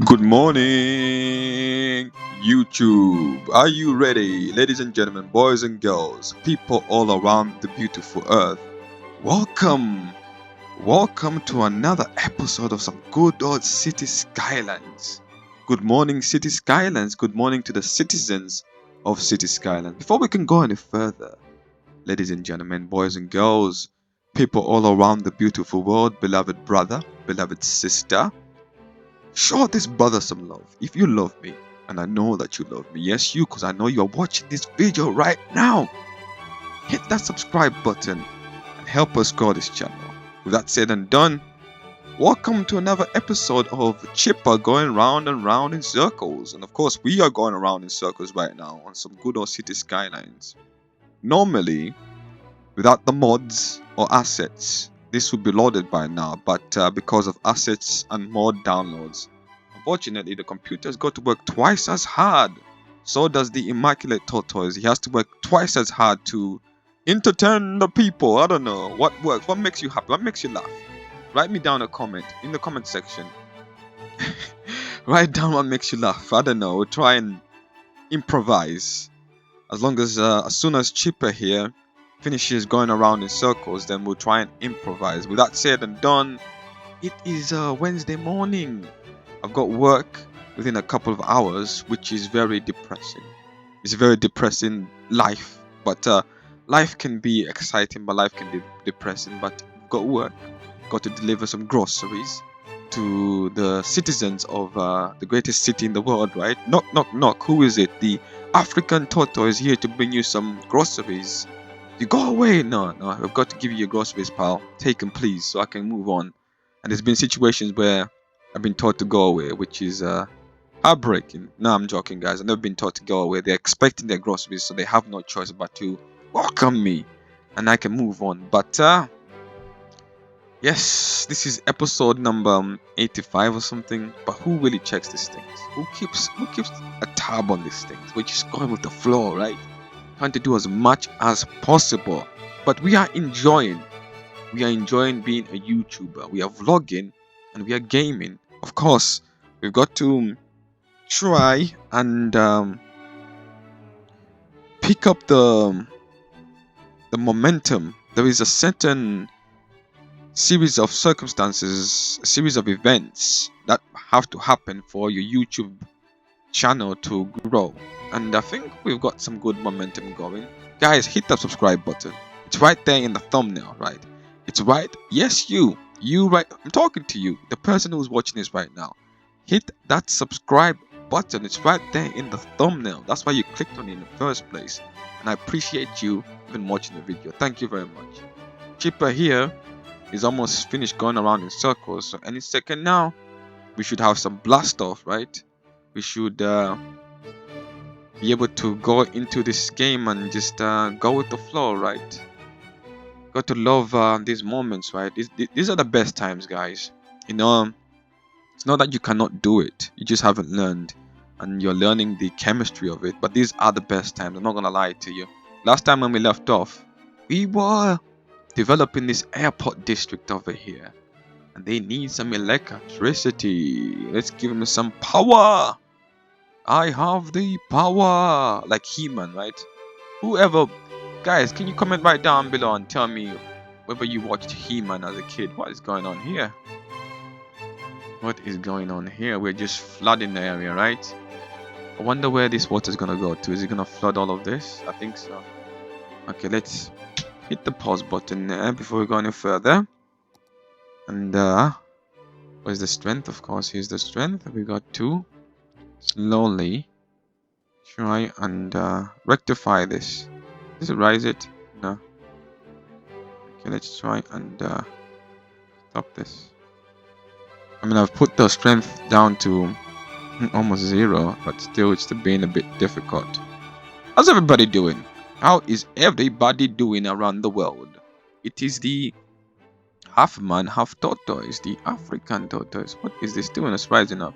Good morning, YouTube. Are you ready, ladies and gentlemen, boys and girls, people all around the beautiful earth? Welcome, welcome to another episode of some good old City Skylines. Good morning, City Skylines. Good morning to the citizens of City Skylines. Before we can go any further, ladies and gentlemen, boys and girls, people all around the beautiful world, beloved brother, beloved sister, show this brother some love. If you love me, and I know that you love me, yes, you, because I know you're watching this video right now, hit that subscribe button and help us grow this channel. With that said and done, welcome to another episode of Chipper going round and round in circles. And of course, we are going around in circles right now on some good old City Skylines. Normally, without the mods or assets, this would be loaded by now, but because of assets and mod downloads, unfortunately the computer's got to work twice as hard. So does the immaculate tortoise. He has to work twice as hard to entertain the people. I don't know what works, what makes you happy, what makes you laugh. Write me down a comment in the comment section. Write down what makes you laugh. I don't know, we'll try and improvise. As soon as Chipper here finishes going around in circles, then we'll try and improvise. With that said and done, it is Wednesday morning. I've got work within a couple of hours, which is very depressing. It's a very depressing life, but life can be exciting, but life can be depressing. But I've got work, got to deliver some groceries to the citizens of the greatest city in the world, right? Knock, knock, knock. Who is it? The African tortoise here to bring you some groceries. You go away. No, I've got to give you your groceries, pal. Take them, please, so I can move on. And there's been situations where I've been told to go away, which is heartbreaking. No, I'm joking, guys. I've never been told to go away. They're expecting their groceries, so they have no choice but to welcome me, and I can move on. But yes, this is episode number 85 or something. But who really checks these things? Who keeps a tab on these things? We're just going with the flow, right? Trying to do as much as possible. But we are enjoying being a YouTuber. We are vlogging and we are gaming. Of course, we've got to try and pick up the momentum. There is a certain series of circumstances, a series of events that have to happen for your YouTube channel to grow, and I think we've got some good momentum going. Guys, hit that subscribe button. It's right there in the thumbnail, right? It's right. Yes, you right. I'm talking to you, the person who's watching this right now. Hit that subscribe button. It's right there in the thumbnail. That's why you clicked on it in the first place, and I appreciate you even watching the video. Thank you very much. Chipper here is almost finished going around in circles, so any second now we should have some blast off, right? We should be able to go into this game and just go with the flow, right? Got to love these moments, right? These are the best times, guys. You know, it's not that you cannot do it, you just haven't learned, and you're learning the chemistry of it. But these are the best times, I'm not gonna lie to you. Last time when we left off, we were developing this airport district over here, and they need some electricity. Let's give them some power. I have the power, like He-Man, right? Whoever, guys, can you comment right down below and tell me whether you watched He-Man as a kid? What is going on here? What is going on here? We're just flooding the area, right? I wonder where this water is gonna go to. Is it gonna flood all of this? I think so. Okay, let's hit the pause button there before we go any further. And where's the strength? Of course, here's the strength. We got 2. Slowly try and rectify this. Does it rise it? No. Okay, let's try and stop this. I mean, I've put the strength down to almost 0, but still it's being a bit difficult. How's everybody doing? How is everybody doing around the world? It is the half man, half tortoise, the African tortoise. What is this doing? It's rising up.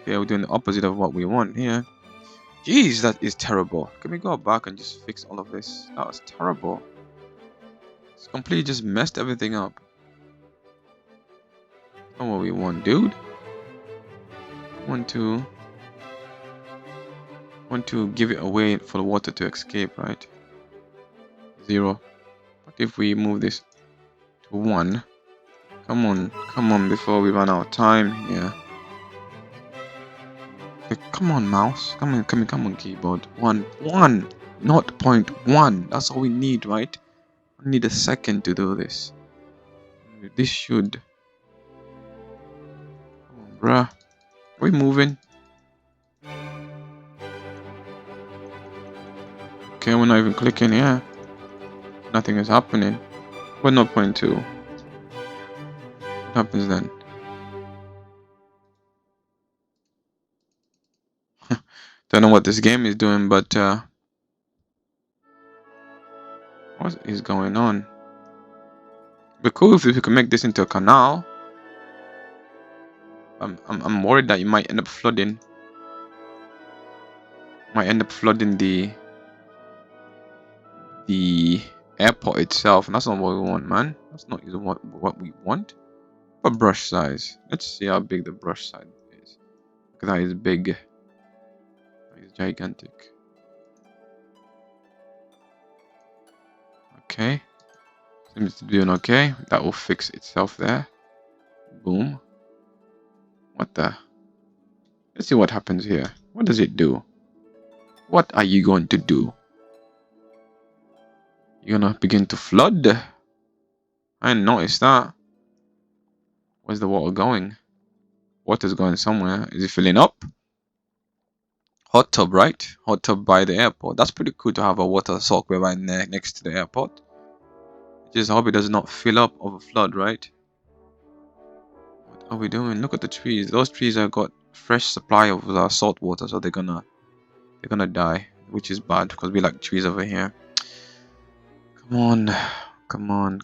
Okay, we're doing the opposite of what we want here. Jeez, that is terrible. Can we go back and just fix all of this? That was terrible. It's completely just messed everything up. Not what we want, dude. want to give it away for the water to escape, right? 0. What if we move this to 1? Come on before we run out of time here. Okay, come on, mouse. Come on, keyboard. 1, not 0.1. That's all we need, right? We need a second to do this. This should. Come on, bruh. Are we moving? Okay, we're not even clicking here. Nothing is happening. We're not 0.2. What happens then? Don't know what this game is doing, but what is going on? It'd be cool if we could make this into a canal. I'm worried that you might end up flooding. The airport itself, and that's not what we want, man. That's not what we want. But brush size. Let's see how big the brush size is. Because that is big. That is gigantic. Okay. Seems to be doing okay. That will fix itself there. Boom. What the? Let's see what happens here. What does it do? What are you going to do? You're gonna begin to flood? I didn't notice that. Where's the water going? Water's going somewhere. Is it filling up? Hot tub, right? Hot tub by the airport. That's pretty cool to have a water soaker right there next to the airport. Just hope it does not fill up of a flood, right? What are we doing? Look at the trees. Those trees have got fresh supply of salt water, so they're gonna die, which is bad because we like trees over here. Come on.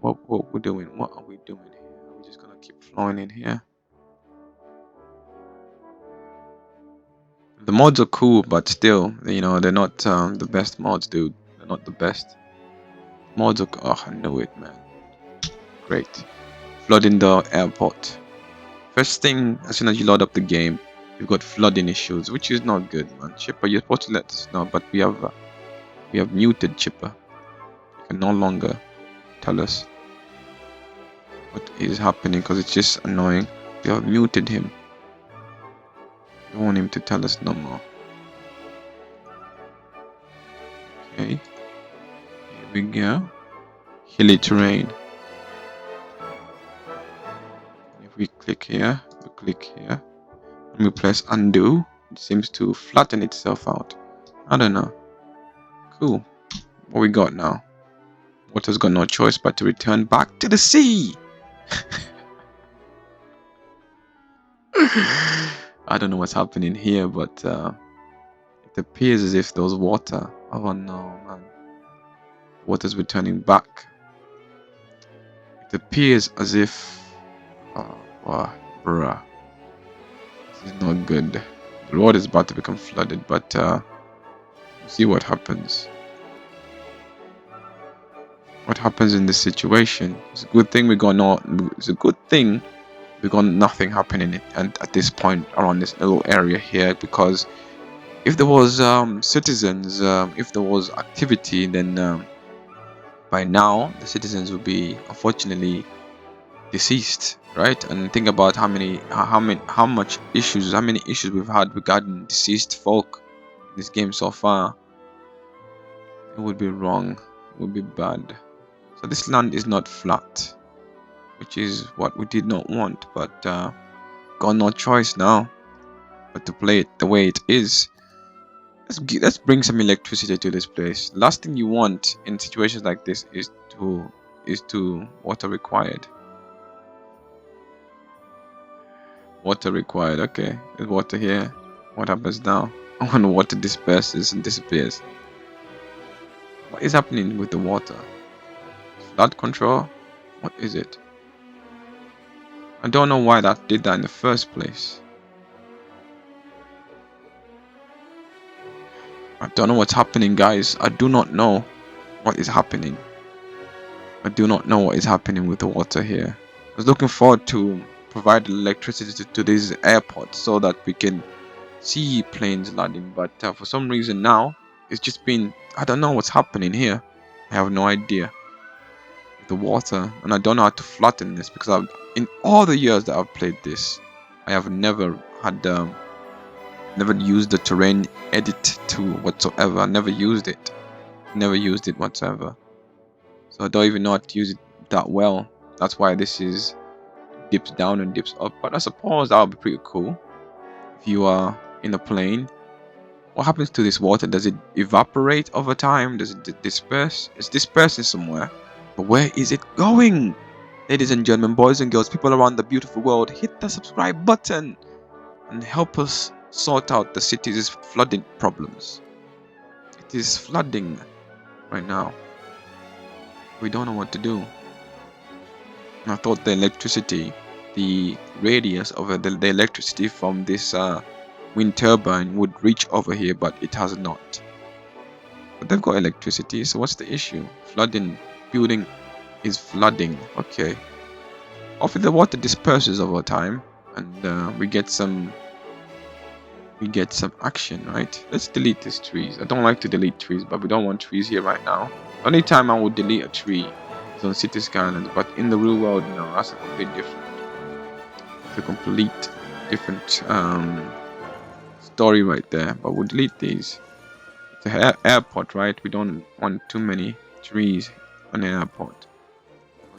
What we're doing? What are we doing here? Are we just gonna keep flowing in here? The mods are cool, but still, you know, they're not the best mods, dude. They're not the best. Mods are... Oh, I know it, man. Great. Flooding the airport. First thing, as soon as you load up the game, you've got flooding issues, which is not good, man. Chipper, you're supposed to let us know, but we have muted Chipper. You can no longer tell us what is happening because it's just annoying. We have muted him. Don't want him to tell us no more. Okay. Here we go. Hilly terrain. If we click here, and we press undo, it seems to flatten itself out. I don't know. Cool. What we got now? Water's got no choice but to return back to the sea. I don't know what's happening here, but it appears as if there's water. Oh no, man. Water's returning back. It appears as if... Oh, wow, bruh. This is not good. The road is about to become flooded, but we'll see what happens. What happens in this situation? It's a good thing we got nothing happening at this point around this little area here, because if there was citizens, if there was activity, then by now the citizens would be unfortunately deceased, right? And think about how many issues we've had regarding deceased folk in this game so far. It would be wrong. It would be bad. So this land is not flat, which is what we did not want, but got no choice now but to play it the way it is. Let's bring some electricity to this place. Last thing you want in situations like this is to water required. Water required. Okay, there's water here. What happens now? When water disperses and disappears. What is happening with the water? Flood control? What is it? I don't know why that did that in the first place. I don't know what's happening, guys. I do not know what is happening. I do not know what is happening with the water here. I was looking forward to provide electricity to this airport so that we can see planes landing. But for some reason now, it's just been, I don't know what's happening here. I have no idea. The water, and I don't know how to flatten this, because in all the years that I've played this, I have never had never used the terrain edit tool whatsoever. I never used it whatsoever, so I don't even know how to use it that well. That's why this is dips down and dips up. But I suppose that would be pretty cool if you are in a plane. What happens to this water? Does it evaporate over time? Does it disperse? It's dispersing somewhere, but where is it going? Ladies and gentlemen, boys and girls, people around the beautiful world, hit the subscribe button and help us sort out the city's flooding problems. It is flooding right now. We don't know what to do. And I thought the electricity, the radius of the electricity from this wind turbine would reach over here, but it has not. But they've got electricity, so what's the issue? Flooding, building is flooding. Okay. Hopefully the water disperses over time, and we get some action, right? Let's delete these trees. I don't like to delete trees, but we don't want trees here right now. The only time I would delete a tree is on City Skylines, but in the real world, no, that's a complete different. It's a complete different story right there. But we'll delete these. It's an airport, right? We don't want too many trees on an airport.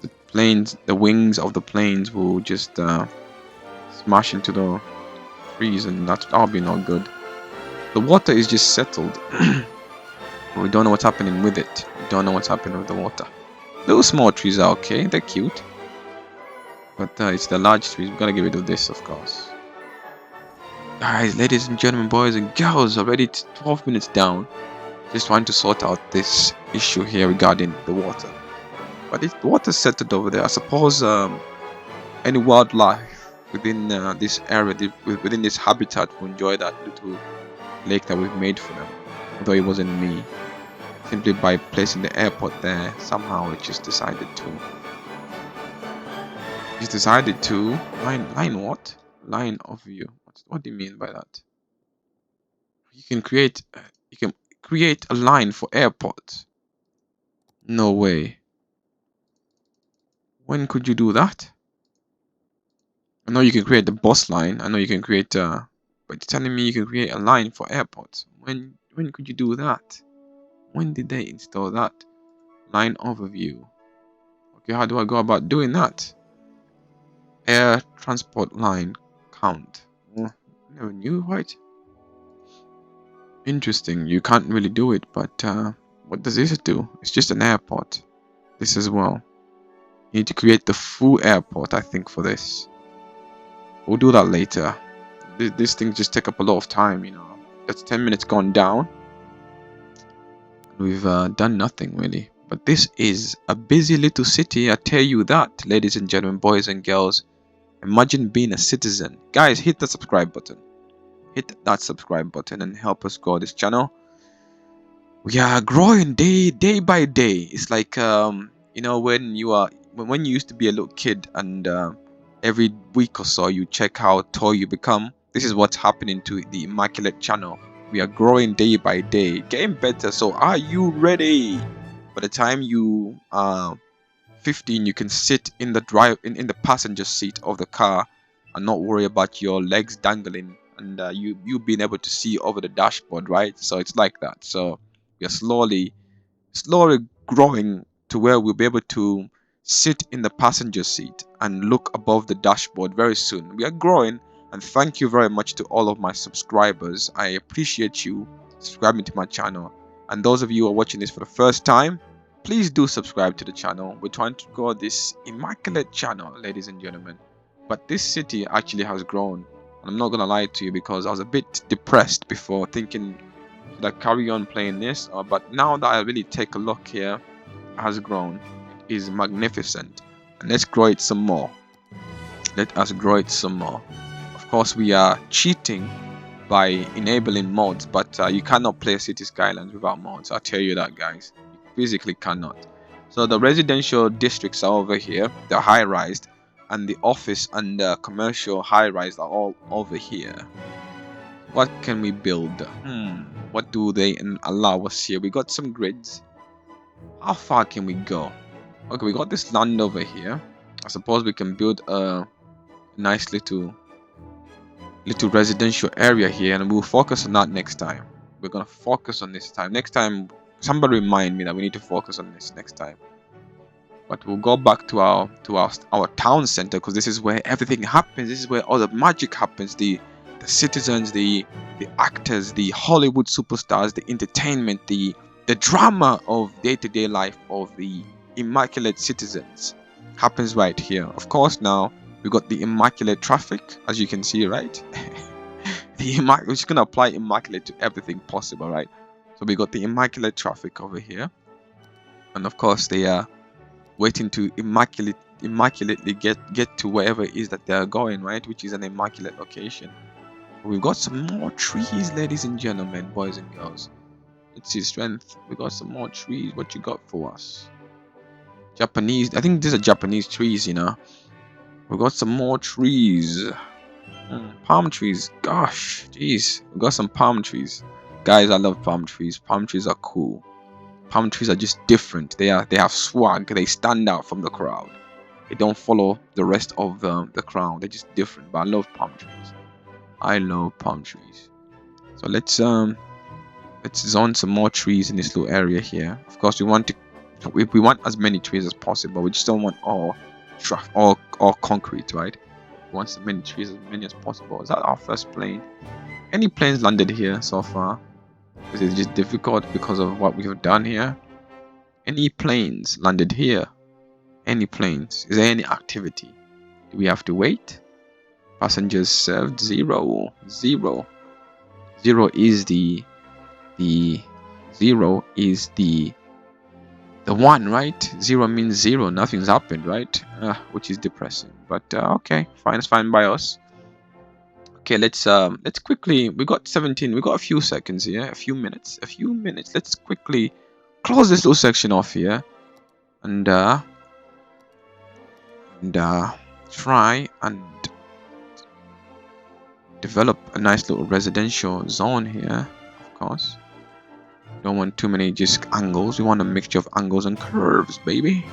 The planes, the wings of the planes will just smash into the trees, and that'll be not good. The water is just settled. We don't know what's happening with it. We don't know what's happening with the water. Those small trees are okay, they're cute, but it's the large trees. We're gonna get rid of this, of course. Guys, ladies and gentlemen, boys and girls, already 12 minutes down, just trying to sort out this issue here regarding the water. But the water's settled over there. I suppose any wildlife within this area, within this habitat, will enjoy that little lake that we've made for them. Although it wasn't me. Simply by placing the airport there, somehow it just decided to. Line what? Line of view. What do you mean by that? You can create a line for airports. No way. When could you do that? I know you can create the bus line. I know you can create but you're telling me you can create a line for airports. When could you do that? When did they install that? Line overview. Okay, how do I go about doing that? Air transport line count. Never knew, right? Interesting. You can't really do it, but what does this do? It's just an airport. This as well. You need to create the full airport, I think, for this. We'll do that later. This thing just take up a lot of time, you know. That's 10 minutes gone down. We've done nothing really. But this is a busy little city, I tell you that, ladies and gentlemen, boys and girls. Imagine being a citizen. Guys, hit the subscribe button. Hit that subscribe button and help us grow this channel. We are growing day by day. It's like you know, when you used to be a little kid and every week or so you check how tall you become. This is what's happening to the Immaculate channel. We are growing day by day, getting better. So are you ready? By the time you are 15, you can sit in the in the passenger seat of the car and not worry about your legs dangling, and you being able to see over the dashboard, right? So it's like that. So we are slowly growing to where we'll be able to sit in the passenger seat and look above the dashboard very soon. We are growing, and thank you very much to all of my subscribers. I appreciate you subscribing to my channel, and those of you who are watching this for the first time, please do subscribe to the channel. We're trying to grow this Immaculate channel, ladies and gentlemen. But this city actually has grown, and I'm not gonna lie to you, because I was a bit depressed before, thinking should I carry on playing this, but now that I really take a look here, it has grown. It is magnificent, and let's grow it some more. Let us grow it some more. Of course, we are cheating by enabling mods, but you cannot play City Skylines without mods. I'll tell you that, guys. You physically cannot. So the residential districts are over here. They're high-rised, and the office and the commercial high-rise are all over here. What can we build? What do they allow us here? We got some grids. How far can we go? Okay, we got this land over here. I suppose we can build a nice little residential area here, and we'll focus on that next time. We're gonna focus on this time. Next time, somebody remind me that we need to focus on this next time. But we'll go back to our town center, because this is where everything happens. This is where all the magic happens. The citizens, the actors, the Hollywood superstars, the entertainment, the drama of day-to-day life of the immaculate citizens happens right here. Of course, now we got the immaculate traffic, as you can see, right? We're just gonna apply immaculate to everything possible, right? So we got the immaculate traffic over here, and of course they are waiting to immaculately get to wherever it is that they are going, right? Which is an immaculate location. We've got some more trees, ladies and gentlemen, boys and girls. Let's see strength. We got some more trees. What you got for us? Japanese. I think these are Japanese trees, you know. We got some more trees. Palm trees. Gosh, jeez. We got some palm trees. Guys, I love palm trees. Palm trees are cool. Palm trees are just different. They have swag. They stand out from the crowd. They don't follow the rest of the crowd. They're just different. But I love palm trees. I love palm trees. So let's zone some more trees in this little area here. Of course, we want as many trees as possible. We just don't want all concrete, right? We want as many trees as possible. Is that our first plane? Any planes landed here so far? Is it just difficult because of what we have done here? Any planes landed here? Any planes? Is there any activity? Do we have to wait? Passengers served 0. 0 is the 0 is the 1, right? 0 means 0. Nothing's happened, right? Which is depressing. But okay, fine. It's fine by us. Okay, let's quickly. We got 17. We got a few seconds here. A few minutes. Let's quickly close this little section off here, and try and develop a nice little residential zone here. Of course, don't want too many just angles. We want a mixture of angles and curves, baby.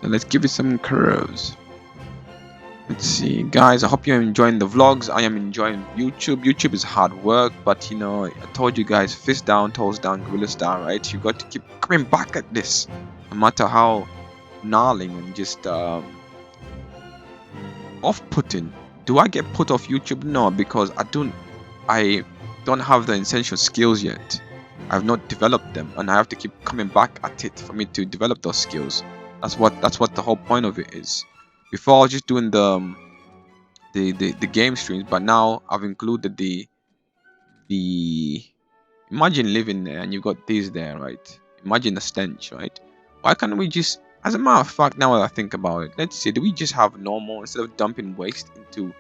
So let's give it some curves. Let's see, guys, I hope you're enjoying the vlogs. I am enjoying YouTube. YouTube is hard work, but you know, I told you guys, fist down, toes down, gorilla style, right? You got to keep coming back at this, no matter how gnarling and just off-putting. Do I get put off YouTube? No, because I don't have the essential skills yet. I have not developed them, and I have to keep coming back at it for me to develop those skills. That's what the whole point of it is. Before I was just doing the game streams, but now I've included the imagine living there and you've got these there, right? Imagine the stench, right? Why can't we just, as a matter of fact, now that I think about it, let's see, do we just have normal instead of dumping waste into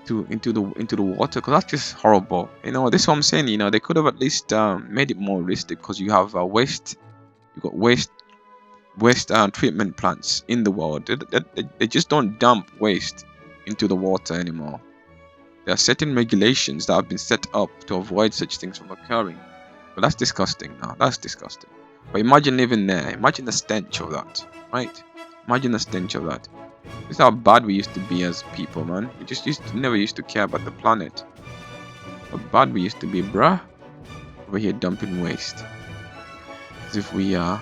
the water? Because that's just horrible. You know, this is what I'm saying. You know, they could have at least made it more realistic, because you have waste. You got waste treatment plants in the world. They just don't dump waste into the water anymore. There are certain regulations that have been set up to avoid such things from occurring. But that's disgusting now. That's disgusting. But imagine living there. Imagine the stench of that, right? Imagine the stench of that. This is how bad we used to be as people, man. We just never used to care about the planet. How bad we used to be, bruh. Over here dumping waste. As if we are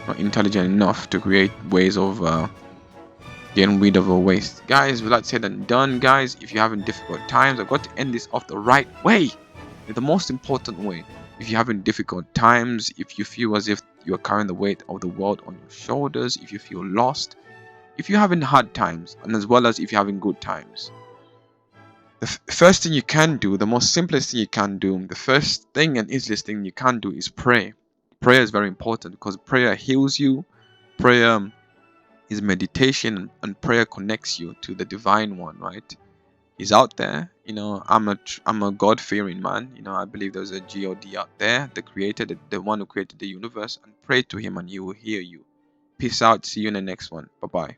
not intelligent enough to create ways of getting rid of our waste. Guys, with that said and done, guys, if you're having difficult times, I've got to end this off the right way, the most important way. If you're having difficult times, if you feel as if you're carrying the weight of the world on your shoulders, if you feel lost, if you're having hard times, and as well as if you're having good times, the first thing you can do, the most simplest thing you can do, the first thing and easiest thing you can do is pray. Prayer is very important, because prayer heals you. Prayer is meditation, and prayer connects you to the divine one, right? He's out there. I'm a God-fearing man. I believe there's a God out there, the creator, the one who created the universe, and pray to him and he will hear you. Peace out. See you in the next one. Bye bye.